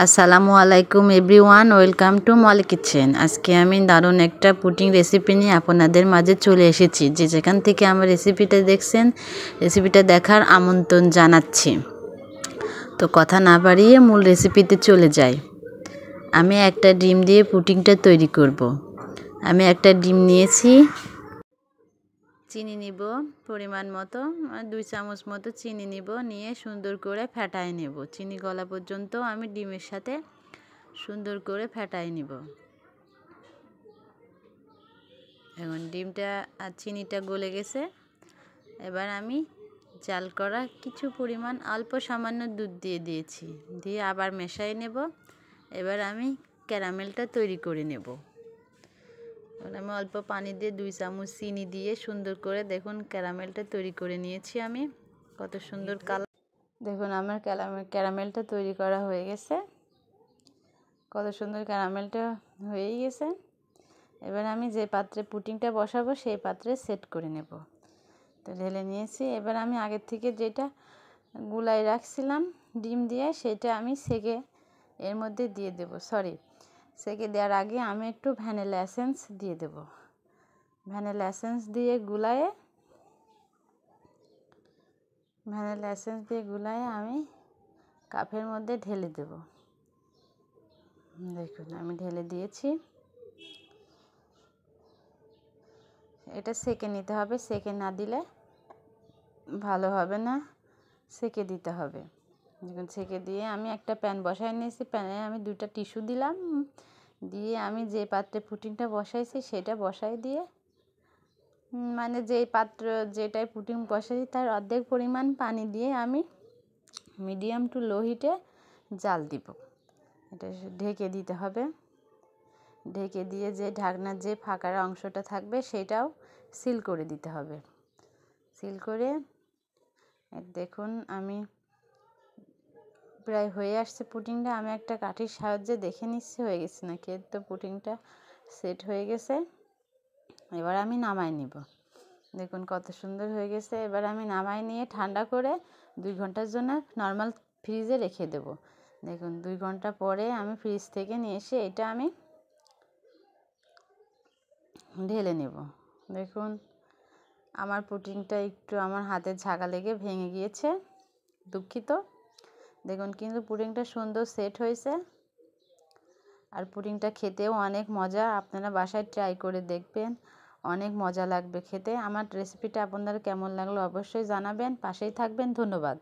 আসসালামু আলাইকুম everyone, welcome to Molly kitchen. আজকে আমি দারুণ একটা পুডিং রেসিপি নিয়ে আপনাদের মাঝে চলে এসেছি। যে যেখান থেকে আমার রেসিপিটা দেখছেন, রেসিপিটা দেখার আমন্ত্রণ জানাচ্ছি। তো কথা না বাড়িয়ে মূল রেসিপিতে চলে যাই। আমি একটা ডিম দিয়ে পুডিংটা তৈরি করব। আমি একটা ডিম নিয়েছি, চিনি নিব পরিমাণ মতো, 2 চামচ মতো চিনি নিব, নিয়ে সুন্দর করে ফেটাই নেব। চিনি গলা পর্যন্ত আমি ডিমের সাথে সুন্দর করে ফেটাই নিব। এখন ডিমটা আর চিনিটা গলে গেছে। এবার আমি জাল করা কিছু পরিমাণ অল্প সামান্য দুধ দিয়েছি, দিয়ে আবার মেশাই নেব। এবার আমি ক্যারামেলটা তৈরি করে নেব। আমি অল্প পানি দিয়ে 2 চামচ চিনি দিয়ে সুন্দর করে দেখুন ক্যারামেলটা তৈরি করে নিয়েছি আমি। কত সুন্দর কালার দেখুন, আমার ক্যারামেলটা তৈরি করা হয়ে গেছে। কত সুন্দর ক্যারামেলটা হয়েই গেছে। এবার আমি যে পাত্রে পুডিংটা বসাবো সেই পাত্রে সেট করে নেব। তো ঢেলে নিয়েছি। এবার আমি আগের থেকে যেটা গুলাই রাখছিলাম ডিম দিয়ে, সেটা আমি সেকে এর মধ্যে দিয়ে দেব। সেকে দেওয়ার আগে আমি একটু ভ্যানিলা এসেন্স দিয়ে দেব। ভ্যানিলা এসেন্স দিয়ে গুলায়ে আমি কাপের মধ্যে ঢেলে দেব। দেখুন আমি ঢেলে দিয়েছি। এটা সেকে নিতে হবে, সেকে না দিলে ভালো হবে না, সেকে দিতে হবে। দেখুন সেকে দিয়ে আমি একটা প্যান বসাই নিয়েছি। প্যানে আমি 2টা টিস্যু দিলাম, দিয়ে আমি যে পাত্রে পুডিংটা বসাইছি সেটা বসাই দিয়ে, মানে যেটায় পুডিং বসাইছি তার অর্ধেক পরিমাণ পানি দিয়ে আমি মিডিয়াম টু লো হিটে জাল দিব। এটা ঢেকে দিতে হবে। ঢেকে দিয়ে যে ঢাকনার যে ফাঁকা অংশটা থাকবে সেটাও সিল করে দিতে হবে। সিল করে দেখুন আমি প্রায় হয়ে আসছে পুডিংটা। আমি একটা কাঠির সাহায্যে দেখে নিচ্ছি হয়ে গেছে নাকি। তো পুডিংটা সেট হয়ে গেছে। এবার আমি নামাই নিব। দেখুন কত সুন্দর হয়ে গেছে। এবার আমি নামাই নিয়ে ঠান্ডা করে 2 ঘন্টার জন্য নর্মাল ফ্রিজে রেখে দেব। দেখুন 2 ঘন্টা পরে আমি ফ্রিজ থেকে নিয়ে এসে এটা আমি ঢেলে নেব। দেখুন আমার পুডিংটা একটু আমার হাতের ঝাঁকা লেগে ভেঙে গিয়েছে, দুঃখিত। দেখুন কিন্তু পুডিংটা সুন্দর সেট হয়েছে। আর পুডিংটা খেতেও অনেক মজা। আপনারা বাসায় ট্রাই করে দেখবেন, অনেক মজা লাগবে খেতে। আমার রেসিপিটা আপনাদের কেমন লাগলো অবশ্যই জানাবেন, পাশেই থাকবেন। ধন্যবাদ।